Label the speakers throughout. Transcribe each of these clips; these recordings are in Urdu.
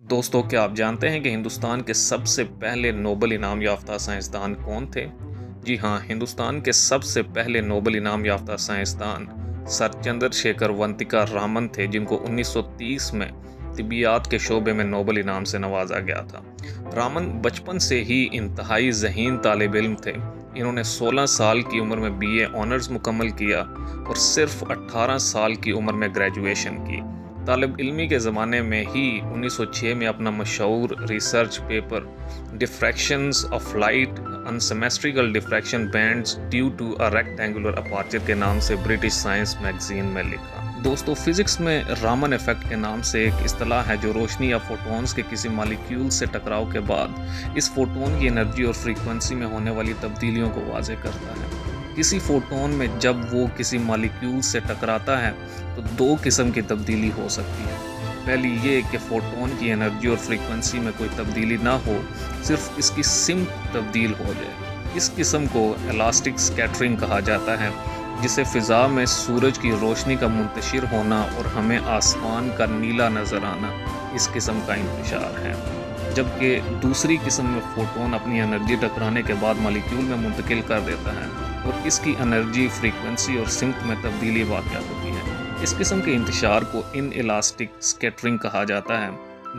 Speaker 1: دوستوں، کیا آپ جانتے ہیں کہ ہندوستان کے سب سے پہلے نوبل انعام یافتہ سائنسدان کون تھے؟ جی ہاں، ہندوستان کے سب سے پہلے نوبل انعام یافتہ سائنسدان سر چندر شیکھر ونتکا رامن تھے، جن کو 1930 میں طبیعیات کے شعبے میں نوبل انعام سے نوازا گیا تھا۔ رامن بچپن سے ہی انتہائی ذہین طالب علم تھے۔ انہوں نے 16 سال کی عمر میں BA آنرز مکمل کیا اور صرف 18 سال کی عمر میں گریجویشن کی۔ طالب علمی کے زمانے میں ہی 1906 میں اپنا مشہور research paper diffractions of light in symmetrical diffraction bands due to a rectangular aperture کے نام سے برٹش سائنس میگزین میں لکھا۔ دوستو، فزکس میں رامن ایفیکٹ کے نام سے ایک اصطلاح ہے جو روشنی یا فوٹونز کے کسی مالیکیول سے ٹکراؤ کے بعد اس فوٹون کی انرجی اور فریکوینسی میں ہونے والی تبدیلیوں کو واضح کرتا ہے۔ کسی فوٹون میں جب وہ کسی مالیکیول سے ٹکراتا ہے تو دو قسم کی تبدیلی ہو سکتی ہے۔ پہلی یہ کہ فوٹون کی انرجی اور فریکوینسی میں کوئی تبدیلی نہ ہو، صرف اس کی سمت تبدیل ہو جائے۔ اس قسم کو الاسٹک سکیٹرنگ کہا جاتا ہے، جسے فضا میں سورج کی روشنی کا منتشر ہونا اور ہمیں آسمان کا نیلا نظر آنا اس قسم کا انتشار ہے۔ جبکہ دوسری قسم میں فوٹون اپنی انرجی ٹکرانے کے بعد مالیکیول میں منتقل کر دیتا ہے اور اس کی انرجی، فریکوینسی اور سمت میں تبدیلی واقع ہوتی ہے۔ اس قسم کے انتشار کو ان الاسٹک سکیٹرنگ کہا جاتا ہے۔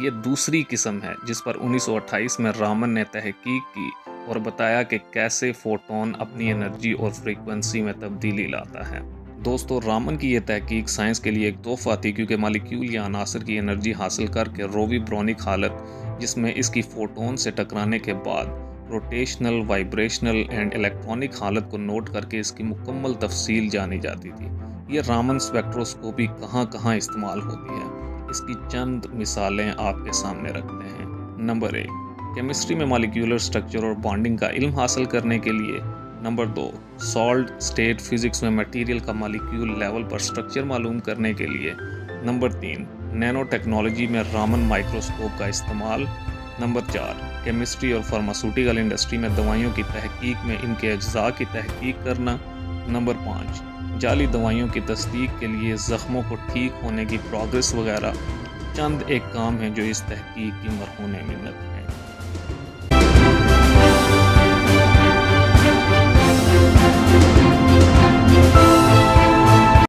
Speaker 1: یہ دوسری قسم ہے جس پر 1928 میں رامن نے تحقیق کی اور بتایا کہ کیسے فوٹون اپنی انرجی اور فریکوینسی میں تبدیلی لاتا ہے۔ دوستو، رامن کی یہ تحقیق سائنس کے لیے ایک تحفہ تھی، کیونکہ مالیکیول یا عناصر کی انرجی حاصل کر کے روی برونک حالت، جس میں اس کی فوٹون سے ٹکرانے کے بعد روٹیشنل، وائبریشنل اینڈ الیکٹرانک حالت کو نوٹ کر کے اس کی مکمل تفصیل جانی جاتی تھی۔ یہ رامن اسپیکٹروسکوپی کہاں کہاں استعمال ہوتی ہے، اس کی چند مثالیں آپ کے سامنے رکھتے ہیں۔ نمبر 1، کیمسٹری میں مالیکیولر سٹرکچر اور بانڈنگ کا علم حاصل کرنے کے لیے۔ نمبر 2، سالڈ اسٹیٹ فزکس میں میٹیریل کا مالیکیول لیول پر سٹرکچر معلوم کرنے کے لیے۔ نمبر 3، نینو ٹیکنالوجی میں رامن مائکروسکوپ کا استعمال۔ نمبر 4، کیمسٹری اور فارماسیوٹیکل انڈسٹری میں دوائیوں کی تحقیق میں ان کے اجزاء کی تحقیق کرنا۔ نمبر 5، جعلی دوائیوں کی تصدیق کے لیے زخموں کو ٹھیک ہونے کی پروگریس وغیرہ چند ایک کام ہیں جو اس تحقیق کی مرہون منت ہیں۔